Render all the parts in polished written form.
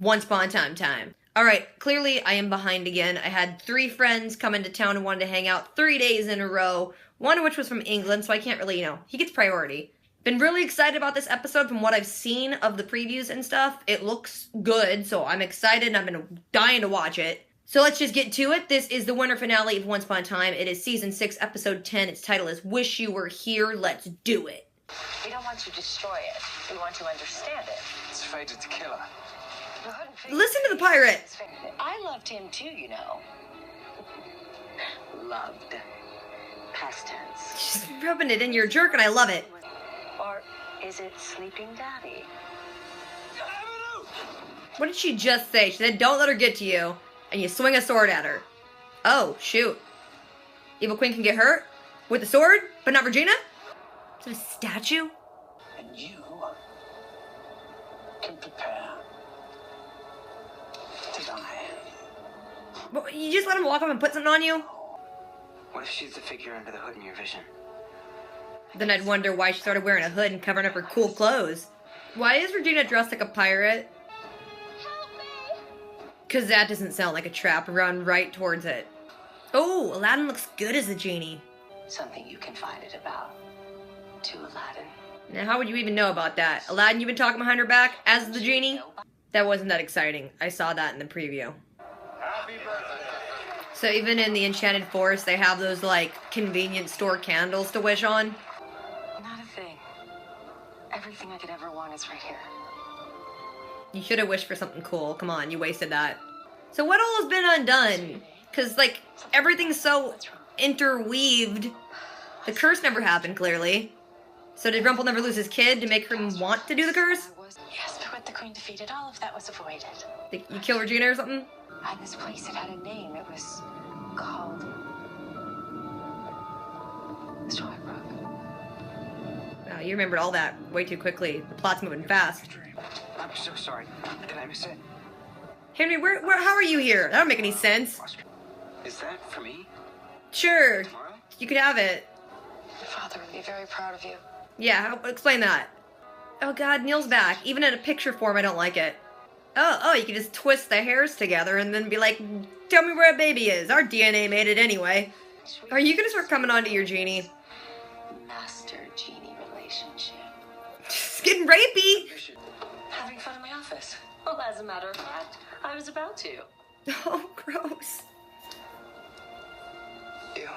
Once Upon a Time. Alright, clearly I am behind again. I had 3 friends come into town and wanted to hang out 3 days in a row. One of which was from England, so I can't really, he gets priority. Been really excited about this episode from what I've seen of the previews and stuff. It looks good, so I'm excited and I've been dying to watch it. So let's just get to it. This is the winter finale of Once Upon a Time. It is season 6, episode 10. Its title is Wish You Were Here. Let's do it. We don't want to destroy it. We want to understand it. It's fated to kill her. Listen to the pirate. I loved him too, you know. Loved. Past tense. She's rubbing it in your jerk and I love it. Or is it sleeping daddy? What did she just say? She said, don't let her get to you. And you swing a sword at her. Oh, shoot. Evil Queen can get hurt? With a sword? But not Regina? Is it a statue? And you can prepare to die. Well, you just let him walk up and put something on you? What if she's the figure under the hood in your vision? Then I'd wonder why she started wearing a hood and covering up her cool clothes. Why is Regina dressed like a pirate? Because that doesn't sound like a trap. Run right towards it. Oh, Aladdin looks good as a genie. Something you confided about to Aladdin. Now, how would you even know about that? Aladdin, you've been talking behind her back as the genie? That wasn't that exciting. I saw that in the preview. Happy birthday. So even in the Enchanted Forest, they have those, like, convenience store candles to wish on? Not a thing. Everything I could ever want is right here. You should have wished for something cool. Come on, you wasted that. So what all has been undone? Because, like, everything's so interweaved. The curse never happened, clearly. So did Rumple never lose his kid to make him want to do the curse? Yes, but with the queen defeated, all of that was avoided. You kill Regina or something? And this place, it had a name. It was called Storybrooke. Wow, you remembered all that way too quickly. The plot's moving fast. I'm so sorry. Did I miss it? Henry, how are you here? That don't make any sense. Is that for me? Sure, Tomorrow? you could have it. Your father would be very proud of you. Yeah, explain that. Oh god, Neil's back. Even in a picture form, I don't like it. Oh, you can just twist the hairs together and then be like, tell me where a baby is. Our DNA made it anyway. Are you gonna start coming on to your genie? Master-genie relationship. It's getting rapey. Having fun in my office. Well, as a matter of fact, I was about to. Oh, gross. Ew.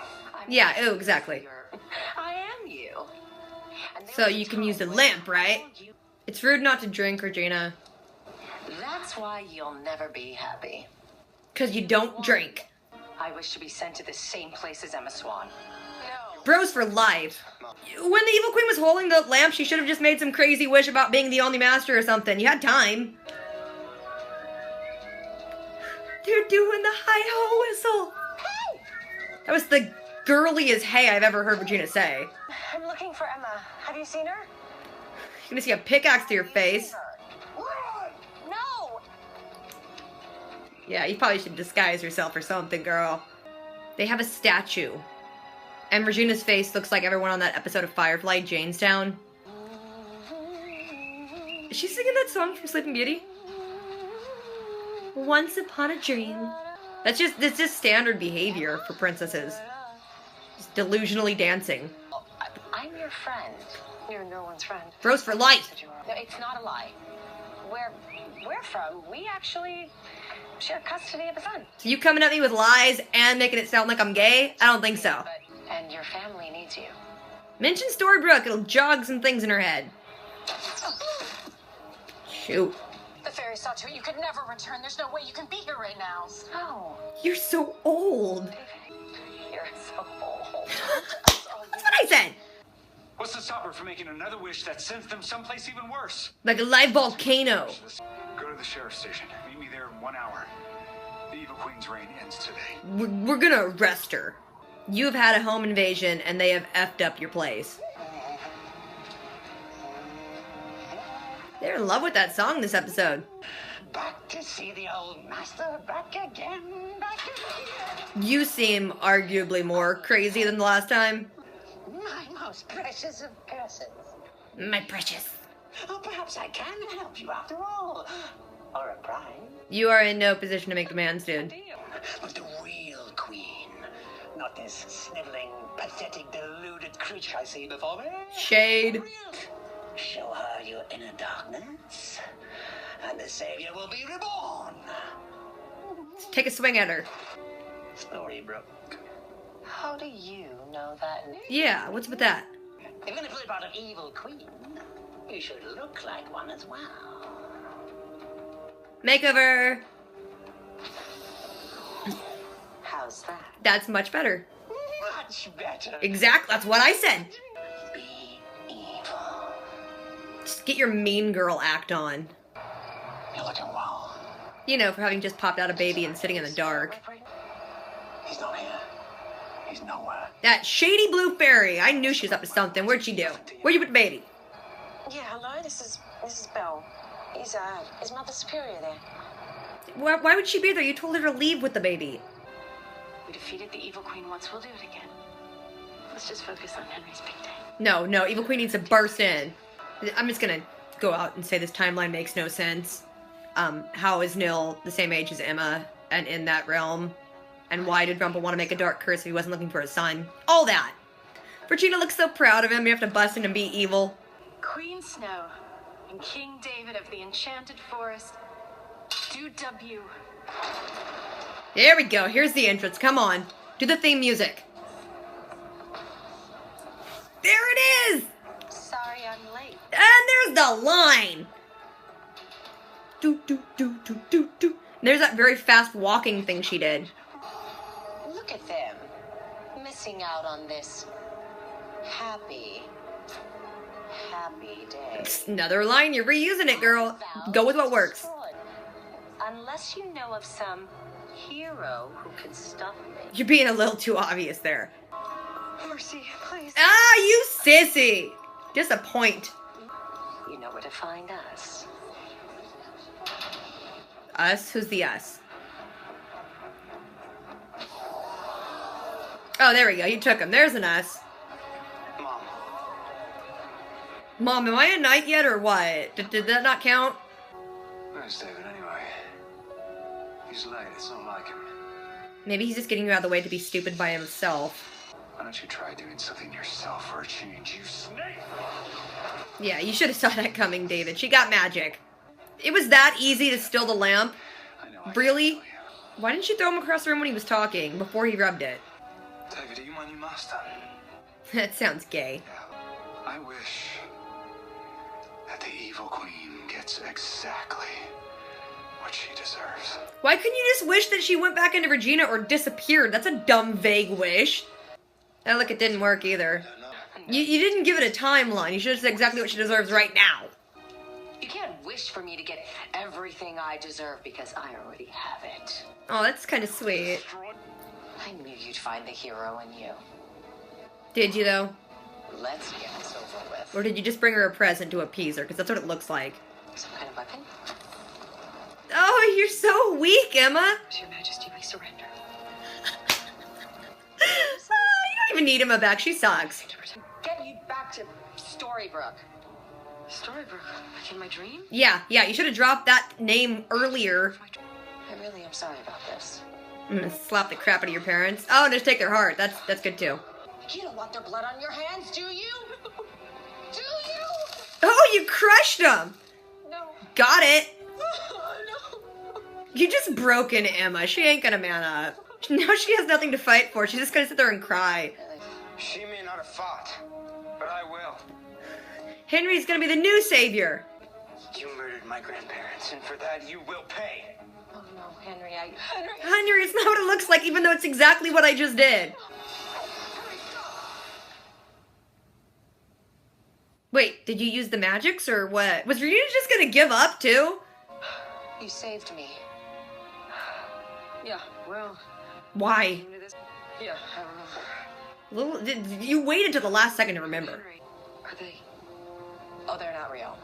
Yeah, ew, exactly. I am you. And there So was a you can time use the when lamp, I right? told you- It's rude not to drink, Regina. That's why you'll never be happy. Because you don't drink. I wish to be sent to the same place as Emma Swan. No. Bros for life. When the Evil Queen was holding the lamp, she should have just made some crazy wish about being the only master or something. You had time. They're doing the hi-ho whistle. Hey! That was the girliest hey I've ever heard Regina say. I'm looking for Emma. Have you seen her? You're gonna see a pickaxe to your face. No! Yeah, you probably should disguise yourself or something, girl. They have a statue. And Regina's face looks like everyone on that episode of Firefly, Janestown. Is she singing that song from Sleeping Beauty? Once upon a dream. That's just standard behavior for princesses. Just delusionally dancing. I'm your friend. You're no one's friend. Bros for life. No, it's not a lie. Where we're from, we actually share custody of a son. So you coming at me with lies and making it sound like I'm gay? I don't think so. And your family needs you. Mention Storybrooke, it'll jog some things in her head. Shoot. The fairy saw to it. You could never return. There's no way you can be here right now. No. You're so old. You're so old. That's what I said. What's to stop her from making another wish that sends them someplace even worse? Like a live volcano. Go to the sheriff's station. Meet me there in 1 hour. The Evil Queen's reign ends today. We're gonna arrest her. You've had a home invasion and they have effed up your place. They're in love with that song this episode. Back to see the old master, back again, back again. You seem arguably more crazy than the last time. My most precious of persons. My precious. Oh, perhaps I can help you after all. Or a prize. You are in no position to make demands, dude. But the real queen, not this sniveling, pathetic, deluded creature I see before me. Shade. Show her your inner darkness, and the savior will be reborn. Take a swing at her. Storybrooke. How do you know that name? Yeah, what's with that? If you're gonna play part of evil queen, you should look like one as well. Makeover. How's that? That's much better. Much better. Exactly, that's what I said. Be evil. Just get your mean girl act on. You're looking well. You know, for having just popped out a baby and sitting in the dark. He's not here. He's nowhere. That shady blue fairy. I knew she was up to something. Where'd she do? Where'd you put the baby? Yeah, hello, this is Mrs. Bell. Is Mother Superior there? Why would she be there? You told her to leave with the baby. We defeated the evil queen once, we'll do it again. Let's just focus on Henry's big day. No, Evil Queen needs to burst in. I'm just gonna go out and say this timeline makes no sense. How is Nil the same age as Emma and in that realm? And why did Rumple want to make a dark curse if he wasn't looking for a son? All that. Regina looks so proud of him. You have to bust in and be evil. Queen Snow and King David of the Enchanted Forest do W. There we go. Here's the entrance. Come on. Do the theme music. There it is! Sorry I'm late. And there's the line. Do, do, do, do, do, do. And there's that very fast walking thing she did. Look at them. Missing out on this happy day. It's another line. You're reusing it, girl. Go with what works. Unless you know of some hero who can stop me. You're being a little too obvious there. Mercy, please. Ah, you sissy! Disappoint. You know where to find us. Us? Who's the us? Oh, there we go. You took him. There's an us. Mom. Mom, am I a knight yet or what? Did that not count? Where's David anyway? He's late. It's not like him. Maybe he's just getting you out of the way to be stupid by himself. Why don't you try doing something yourself for a change, you snake? Yeah, you should have saw that coming, David. She got magic. It was that easy to steal the lamp? I know. Really? Why didn't you throw him across the room when he was talking, before he rubbed it? David, are you my new master? That sounds gay. Yeah. I wish that the evil queen gets exactly what she deserves. Why couldn't you just wish that she went back into Regina or disappeared? That's a dumb, vague wish. Oh, look, it didn't work either. You didn't give it a timeline. You should have said exactly what she deserves right now. You can't wish for me to get everything I deserve because I already have it. Oh, that's kind of sweet. I knew you'd find the hero in you. Did you, though? Let's get this over with. Or did you just bring her a present to appease her? Because that's what it looks like. Some kind of weapon? Oh, you're so weak, Emma. Your Majesty, we surrender. You don't even need Emma back. She sucks. Get you back to Storybrooke. Storybrooke? Like in my dream? Yeah, you should have dropped that name earlier. I really am sorry about this. I'm gonna slap the crap out of your parents. Oh, and just take their heart. That's good, too. You don't want their blood on your hands, do you? Do you? Oh, you crushed them. No. Got it. No. You just broken Emma. She ain't gonna man up. Now she has nothing to fight for. She's just gonna sit there and cry. She may not have fought, but I will. Henry's gonna be the new savior. You murdered my grandparents, and for that you will pay. Oh no, Henry, Henry, it's not what it looks like, even though it's exactly what I just did. Wait, did you use the magics or what? Was Regina just gonna give up too? You saved me. Yeah, well. Why? Yeah, I remember. You waited till the last second to remember. Henry, are they? Oh, they're not real.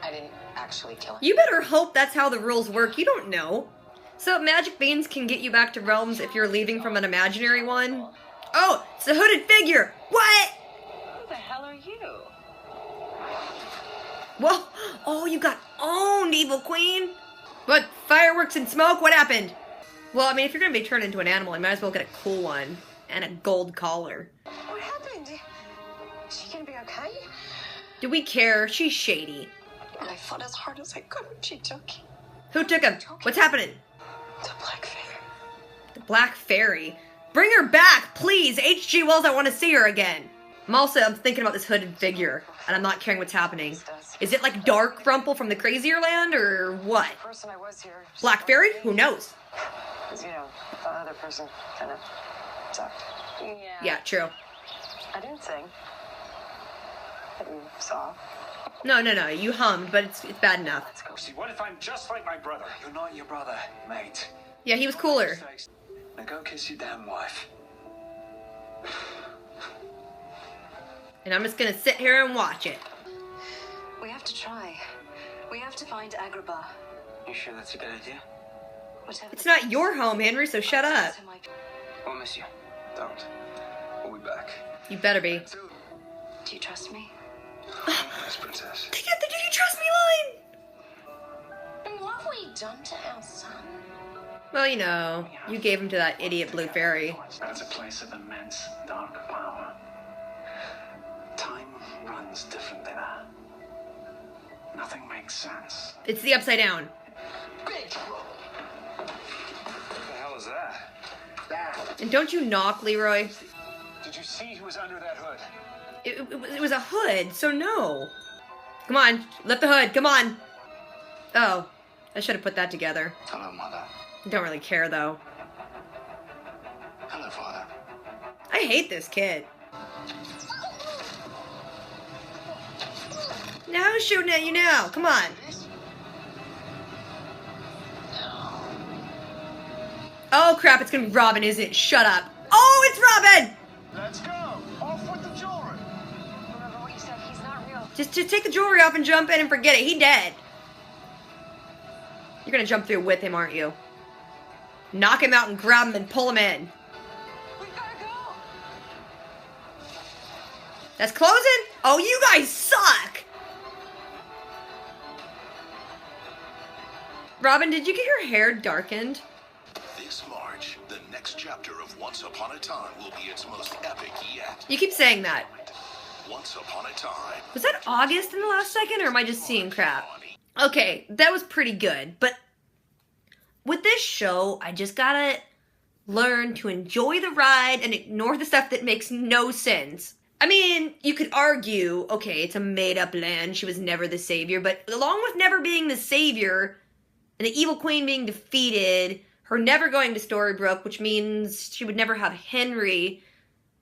I didn't actually kill him. You better hope that's how the rules work. You don't know. So magic beans can get you back to realms if you're leaving from an imaginary one? Oh, it's a hooded figure. What? Who the hell are you? Well, oh, you got owned, Evil Queen. What? Fireworks and smoke? What happened? Well, I mean, if you're gonna be turned into an animal, you might as well get a cool one. And a gold collar. What happened? Is she gonna be okay? Do we care? She's shady. I fought as hard as I could when she took Who took him? What's happening? the Black Fairy. The Black Fairy. Bring her back, please! H.G. Wells, I want to see her again. I'm thinking about this hooded figure, and I'm not caring what's happening. Is it like Dark Rumple from the Crazier Land, or what? The person I was here. Black Fairy? Who knows? Because, the other person kind of sucked. Yeah, true. I didn't sing. But you saw. No, you hummed, but it's bad enough. Let's go. See, what if I'm just like my brother? You're not your brother, mate. Yeah, he was cooler. Now go kiss your damn wife. And I'm just gonna sit here and watch it. We have to try. We have to find Agrabah. You sure that's a good idea? Whatever. It's not your home, Henry, so shut up. Oh, miss you. Don't. We'll be back. You better be. Do you trust me? Yes, princess. They get the "Do you trust me" line! And what have we done to our son? Well, you gave him to that idiot Blue Fairy. That's a place of immense dark power. Time runs differently there. Nothing makes sense. It's the Upside Down. Big trouble. What the hell is that? And don't you knock, Leroy? Did you see who was under that hood? It was a hood, so no. Come on, lift the hood, come on. Oh, I should have put that together. Hello, Mother. Don't really care, though. Hello, Father. I hate this kid. Now who's shooting at you now? Come on. Oh, crap, it's gonna be Robin, isn't it? Shut up. Oh, it's Robin! Let's go! Off with the jewelry! Remember what you said? He's not real. Just take the jewelry off and jump in and forget it. He dead. You're gonna jump through with him, aren't you? Knock him out and grab him and pull him in. We gotta go. That's closing? Oh, you guys suck! Robin, did you get your hair darkened? This March, the next chapter of Once Upon a Time will be its most epic yet. You keep saying that. Once Upon a Time. Was that August in the last second, or am I just seeing crap? Okay, that was pretty good, but with this show, I just gotta learn to enjoy the ride and ignore the stuff that makes no sense. I mean, you could argue, okay, it's a made-up land, she was never the savior, but along with never being the savior, and the evil queen being defeated, her never going to Storybrooke, which means she would never have Henry,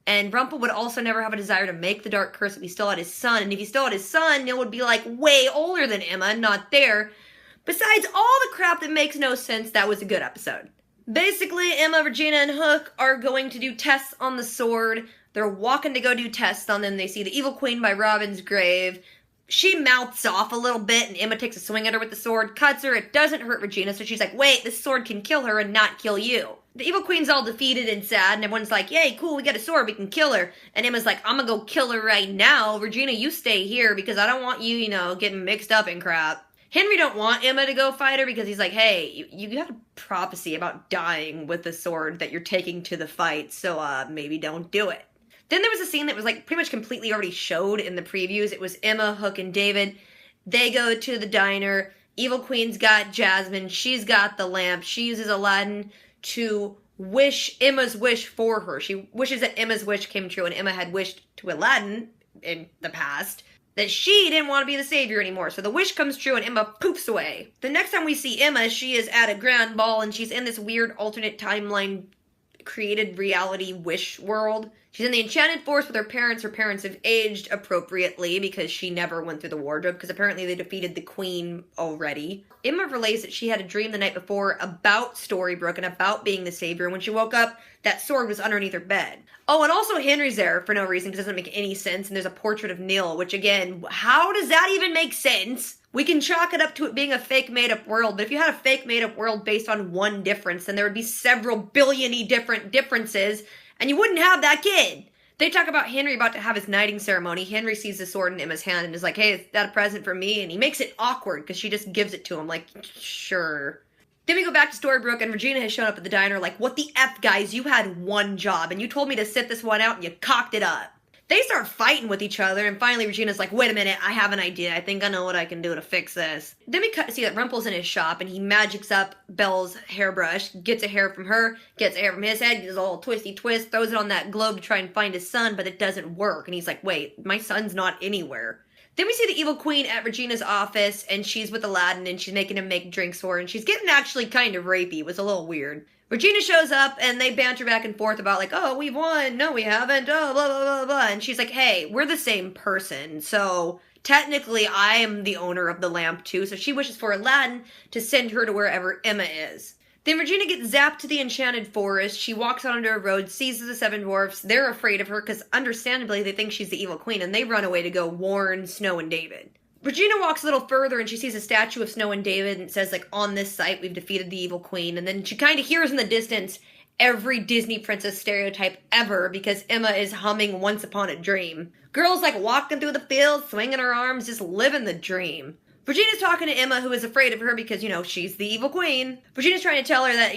and Rumple would also never have a desire to make the Dark Curse if he still had his son, and if he still had his son, Neil would be like way older than Emma, not there. Besides all the crap that makes no sense, that was a good episode. Basically, Emma, Regina, and Hook are going to do tests on the sword. They're walking to go do tests on them. They see the Evil Queen by Robin's grave. She mouths off a little bit, and Emma takes a swing at her with the sword, cuts her. It doesn't hurt Regina, so she's like, wait, this sword can kill her and not kill you. The Evil Queen's all defeated and sad, and everyone's like, yay, cool, we got a sword, we can kill her. And Emma's like, I'm gonna go kill her right now. Regina, you stay here, because I don't want you, getting mixed up in crap. Henry don't want Emma to go fight her, because he's like, hey, you got a prophecy about dying with the sword that you're taking to the fight, so maybe don't do it. Then there was a scene that was like pretty much completely already showed in the previews. It was Emma, Hook, and David. They go to the diner. Evil Queen's got Jasmine. She's got the lamp. She uses Aladdin to wish Emma's wish for her. She wishes that Emma's wish came true, and Emma had wished to Aladdin in the past that she didn't want to be the savior anymore. So the wish comes true, and Emma poofs away. The next time we see Emma, she is at a grand ball, and she's in this weird alternate timeline created reality wish world. She's in the Enchanted Forest with her parents. Her parents have aged appropriately because she never went through the wardrobe, because apparently they defeated the queen already. Emma relays that she had a dream the night before about Storybrooke and about being the savior. And when she woke up, that sword was underneath her bed. Oh, and also Henry's there for no reason, because it doesn't make any sense. And there's a portrait of Neil, which again, how does that even make sense? We can chalk it up to it being a fake made-up world, but if you had a fake made-up world based on one difference, then there would be several billion-y different differences, and you wouldn't have that kid. They talk about Henry about to have his knighting ceremony. Henry sees the sword in Emma's hand and is like, hey, is that a present for me? And he makes it awkward because she just gives it to him like, sure. Then we go back to Storybrooke and Regina has shown up at the diner like, what the F, guys? You had one job and you told me to sit this one out and you cocked it up. They start fighting with each other, and finally Regina's like, wait a minute, I have an idea. I think I know what I can do to fix this. Then we cut to see that Rumple's in his shop, and he magics up Belle's hairbrush, gets a hair from her, gets a hair from his head, does a little twisty twist, throws it on that globe to try and find his son, but it doesn't work. And he's like, wait, my son's not anywhere. Then we see the evil queen at Regina's office, and she's with Aladdin, and she's making him make drinks for her, and she's getting actually kind of rapey. It was a little weird. Regina shows up, and they banter back and forth about, like, oh, we've won, no, we haven't, oh, blah, blah, blah, blah. And she's like, hey, we're the same person, so technically I am the owner of the lamp, too. So she wishes for Aladdin to send her to wherever Emma is. Then Regina gets zapped to the Enchanted Forest. She walks out onto a road, sees the 7 dwarfs. They're afraid of her, because understandably they think she's the evil queen, and they run away to go warn Snow and David. Regina walks a little further and she sees a statue of Snow and David and it says, like, on this site we've defeated the evil queen. And then she kind of hears in the distance every Disney princess stereotype ever because Emma is humming Once Upon a Dream. Girl's like walking through the field, swinging her arms, just living the dream. Regina's talking to Emma, who is afraid of her because, she's the evil queen. Regina's trying to tell her that,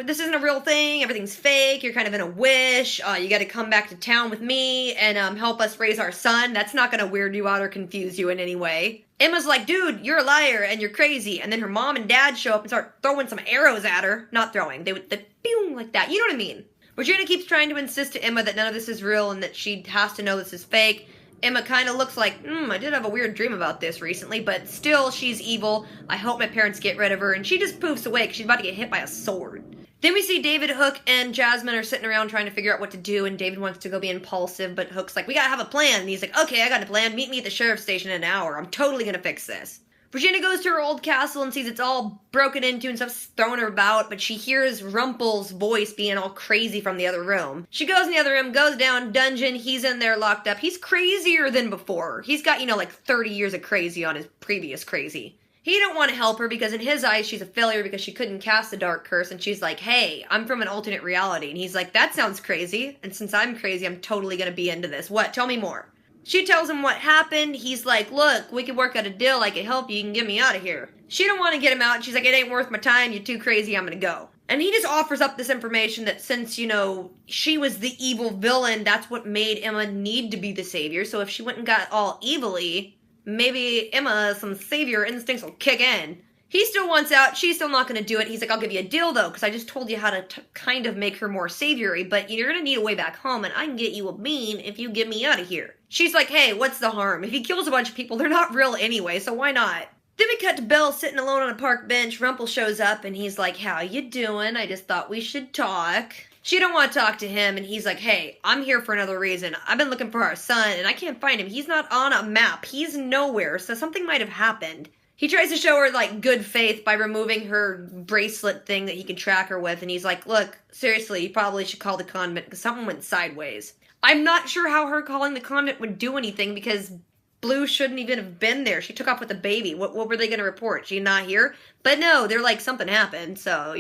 this isn't a real thing, everything's fake, you're kind of in a wish, you gotta come back to town with me and help us raise our son. That's not gonna weird you out or confuse you in any way. Emma's like, dude, you're a liar and you're crazy. And then her mom and dad show up and start throwing some arrows at her. Not throwing, they would, boom, like that. You know what I mean? Regina keeps trying to insist to Emma that none of this is real and that she has to know this is fake. Emma kind of looks like, I did have a weird dream about this recently, but still, she's evil. I hope my parents get rid of her, and she just poofs away because she's about to get hit by a sword. Then we see David, Hook, and Jasmine are sitting around trying to figure out what to do, and David wants to go be impulsive, but Hook's like, we gotta have a plan, and he's like, okay, I got a plan, meet me at the sheriff's station in an hour, I'm totally gonna fix this. Regina goes to her old castle and sees it's all broken into and stuff's thrown about, but she hears Rumple's voice being all crazy from the other room. She goes in the other room, goes down, dungeon, he's in there locked up. He's crazier than before. He's got, like 30 years of crazy on his previous crazy. He don't want to help her because in his eyes she's a failure because she couldn't cast the dark curse, and she's like, hey, I'm from an alternate reality. And he's like, that sounds crazy, and since I'm crazy, I'm totally gonna be into this. What? Tell me more. She tells him what happened. He's like, look, we could work out a deal. I can help you. You can get me out of here. She don't want to get him out. She's like, it ain't worth my time. You're too crazy. I'm going to go. And he just offers up this information that since, she was the evil villain, that's what made Emma need to be the savior. So if she went and got all evilly, maybe Emma, some savior instincts will kick in. He still wants out. She's still not going to do it. He's like, I'll give you a deal, though, because I just told you how to kind of make her more saviory, but you're going to need a way back home, and I can get you a bean if you get me out of here. She's like, hey, what's the harm? If he kills a bunch of people, they're not real anyway, so why not? Then we cut to Belle sitting alone on a park bench. Rumple shows up, and he's like, how you doing? I just thought we should talk. She don't want to talk to him, and he's like, hey, I'm here for another reason. I've been looking for our son, and I can't find him. He's not on a map. He's nowhere, so something might have happened. He tries to show her, good faith by removing her bracelet thing that he could track her with, and he's like, look, seriously, you probably should call the convent, because something went sideways. I'm not sure how her calling the convent would do anything, because Blue shouldn't even have been there. She took off with the baby. What were they going to report? She not here? But no, they're like, something happened, so,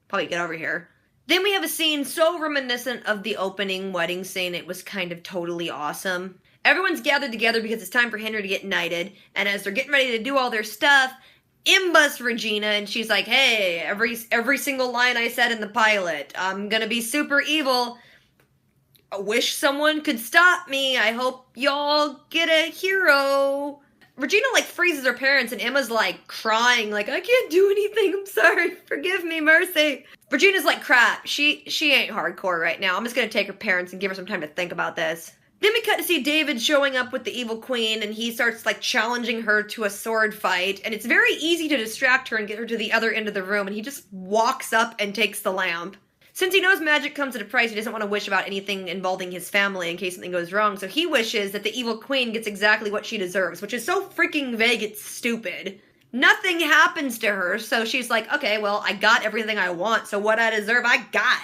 probably get over here. Then we have a scene so reminiscent of the opening wedding scene, it was kind of totally awesome. Everyone's gathered together because it's time for Henry to get knighted, and as they're getting ready to do all their stuff, in busts Regina, and she's like, hey, every single line I said in the pilot, I'm gonna be super evil. I wish someone could stop me. I hope y'all get a hero. Regina, freezes her parents, and Emma's, crying, I can't do anything, I'm sorry, forgive me, mercy. Regina's like, crap, she ain't hardcore right now. I'm just gonna take her parents and give her some time to think about this. Then we cut to see David showing up with the evil queen, and he starts, challenging her to a sword fight, and it's very easy to distract her and get her to the other end of the room, and he just walks up and takes the lamp. Since he knows magic comes at a price, he doesn't want to wish about anything involving his family in case something goes wrong, so he wishes that the evil queen gets exactly what she deserves, which is so freaking vague it's stupid. Nothing happens to her, so she's like, okay, well, I got everything I want, so what I deserve, I got.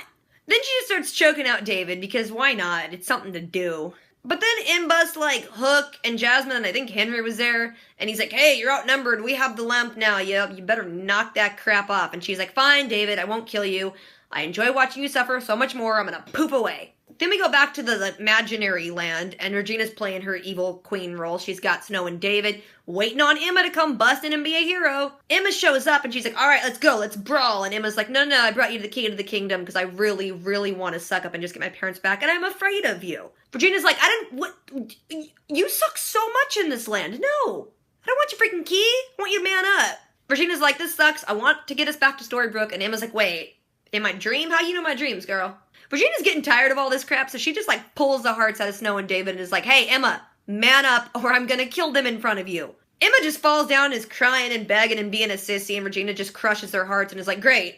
Then she just starts choking out David, because why not? It's something to do. But then in bust, Hook and Jasmine, and I think Henry was there, and he's like, hey, you're outnumbered, we have the lamp now, you better knock that crap off. And she's like, fine, David, I won't kill you. I enjoy watching you suffer so much more, I'm gonna poof away. Then we go back to the imaginary land, and Regina's playing her evil queen role. She's got Snow and David waiting on Emma to come bust in and be a hero. Emma shows up, and she's like, all right, let's go, let's brawl. And Emma's like, no, I brought you to the king of the kingdom because I really, really want to suck up and just get my parents back, and I'm afraid of you. Regina's like, you suck so much in this land. No, I don't want your freaking key. I want you to man up. Regina's like, this sucks. I want to get us back to Storybrooke. And Emma's like, wait, in my dream? How you know my dreams, girl? Regina's getting tired of all this crap, so she just, like, pulls the hearts out of Snow and David and is like, hey, Emma, man up or I'm gonna kill them in front of you. Emma just falls down and is crying and begging and being a sissy, and Regina just crushes their hearts and is like, great,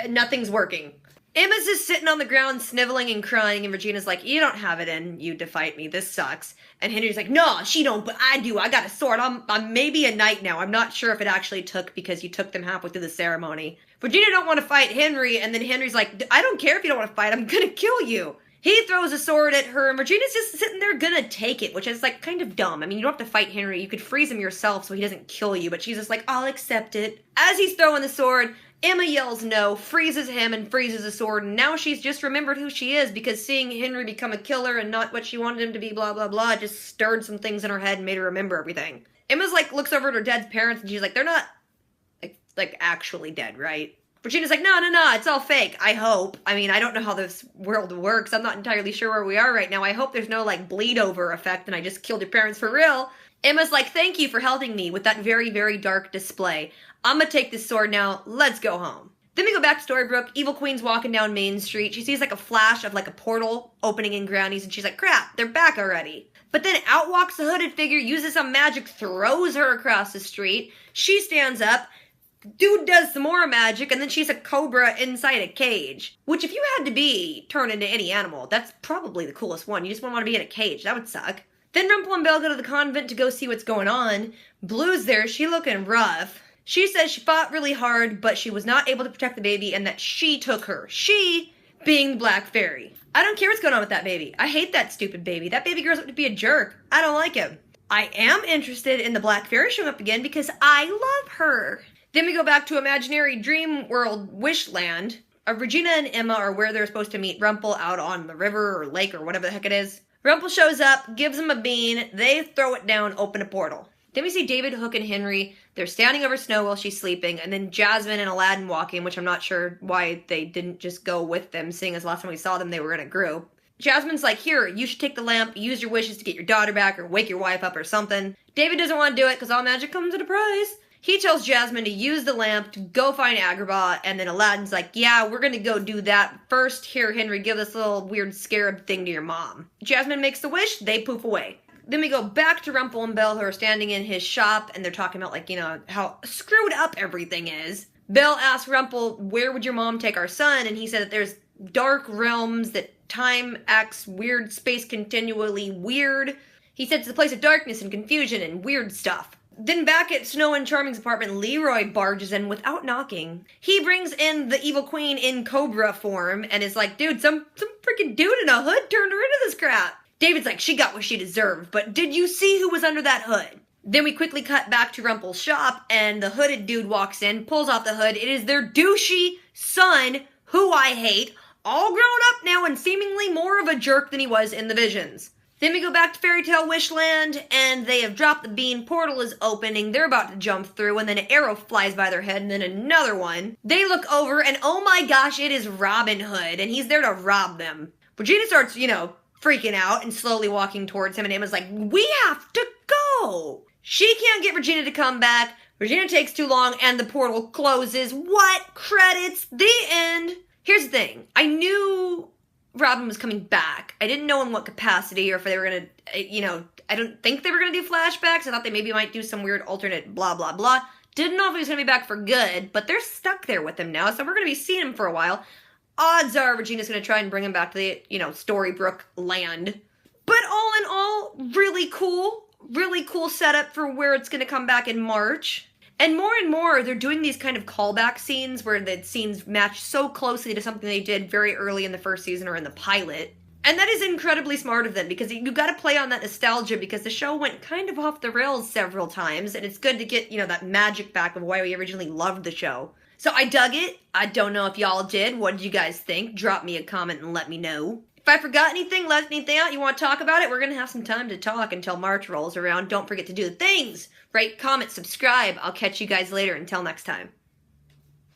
nothing's working. Emma's just sitting on the ground sniveling and crying, and Regina's like, you don't have it in you to fight me, this sucks. And Henry's like, no, she don't, but I do, I got a sword, I'm maybe a knight now. I'm not sure if it actually took because you took them halfway through the ceremony. Regina don't want to fight Henry, and then Henry's like, I don't care if you don't want to fight, I'm gonna kill you. He throws a sword at her, and Regina's just sitting there gonna take it, which is, like, kind of dumb. I mean, you don't have to fight Henry, you could freeze him yourself so he doesn't kill you, but she's just like, I'll accept it. As he's throwing the sword, Emma yells no, freezes him, and freezes the sword, and now she's just remembered who she is, because seeing Henry become a killer and not what she wanted him to be, blah, blah, blah, just stirred some things in her head and made her remember everything. Emma's like, looks over at her dead parents, and she's like, they're not, like actually dead, right? Regina's like, no, it's all fake, I hope. I mean, I don't know how this world works, I'm not entirely sure where we are right now. I hope there's no, like, bleed-over effect and I just killed your parents for real. Emma's like, thank you for helping me with that very, very dark display. I'm gonna take this sword now, let's go home. Then we go back to Storybrooke. Evil Queen's walking down Main Street. She sees, like, a flash of, like, a portal opening in Granny's, and she's like, crap, they're back already. But then out walks the hooded figure, uses some magic, throws her across the street. She stands up. Dude does some more magic, and then she's a cobra inside a cage. Which, if you had to be turned into any animal, that's probably the coolest one. You just wouldn't want to be in a cage. That would suck. Then Rumple and Belle go to the convent to go see what's going on. Blue's there. She looking rough. She says she fought really hard, but she was not able to protect the baby, and that she took her. She being Black Fairy. I don't care what's going on with that baby. I hate that stupid baby. That baby grows up to be a jerk. I don't like him. I am interested in the Black Fairy showing up again because I love her. Then we go back to imaginary dream world Wishland. Regina and Emma are where they're supposed to meet Rumple out on the river or lake or whatever the heck it is. Rumple shows up, gives them a bean, they throw it down, open a portal. Then we see David, Hook, and Henry. They're standing over Snow while she's sleeping, and then Jasmine and Aladdin walk in, which I'm not sure why they didn't just go with them, seeing as last time we saw them they were in a group. Jasmine's like, here, you should take the lamp, use your wishes to get your daughter back, or wake your wife up or something. David doesn't want to do it, because all magic comes at a price. He tells Jasmine to use the lamp to go find Agrabah, and then Aladdin's like, yeah, we're gonna go do that. First, here, Henry, give this little weird scarab thing to your mom. Jasmine makes the wish, they poof away. Then we go back to Rumple and Belle, who are standing in his shop, and they're talking about, like, you know, how screwed up everything is. Belle asks Rumple, where would your mom take our son? And he said that there's dark realms, that time acts weird, space continually weird. He said it's a place of darkness and confusion and weird stuff. Then back at Snow and Charming's apartment, Leroy barges in without knocking. He brings in the evil queen in Cobra form and is like, dude, some freaking dude in a hood turned her into this crap. David's like, she got what she deserved, but did you see who was under that hood? Then we quickly cut back to Rumple's shop, and the hooded dude walks in, pulls off the hood. It is their douchey son, who I hate, all grown up now and seemingly more of a jerk than he was in the visions. Then we go back to Fairy Tale Wishland, and they have dropped the bean, portal is opening, they're about to jump through, and then an arrow flies by their head, and then another one. They look over, and oh my gosh, it is Robin Hood, and he's there to rob them. Regina starts, freaking out and slowly walking towards him, and Emma's like, we have to go! She can't get Regina to come back, Regina takes too long, and the portal closes. What? Credits, the end! Here's the thing, I knew Robin was coming back. I didn't know in what capacity or if they were gonna, I don't think they were gonna do flashbacks. I thought they maybe might do some weird alternate blah, blah, blah. Didn't know if he was gonna be back for good, but they're stuck there with him now, so we're gonna be seeing him for a while. Odds are Regina's gonna try and bring him back to the, Storybrooke land. But all in all, really cool setup for where it's gonna come back in March. And more, they're doing these kind of callback scenes where the scenes match so closely to something they did very early in the first season or in the pilot. And that is incredibly smart of them, because you gotta play on that nostalgia, because the show went kind of off the rails several times, and it's good to get, that magic back of why we originally loved the show. So I dug it. I don't know if y'all did. What did you guys think? Drop me a comment and let me know. If I forgot anything, left anything out, you want to talk about it, we're going to have some time to talk until March rolls around. Don't forget to do the things. Rate, comment, subscribe. I'll catch you guys later. Until next time.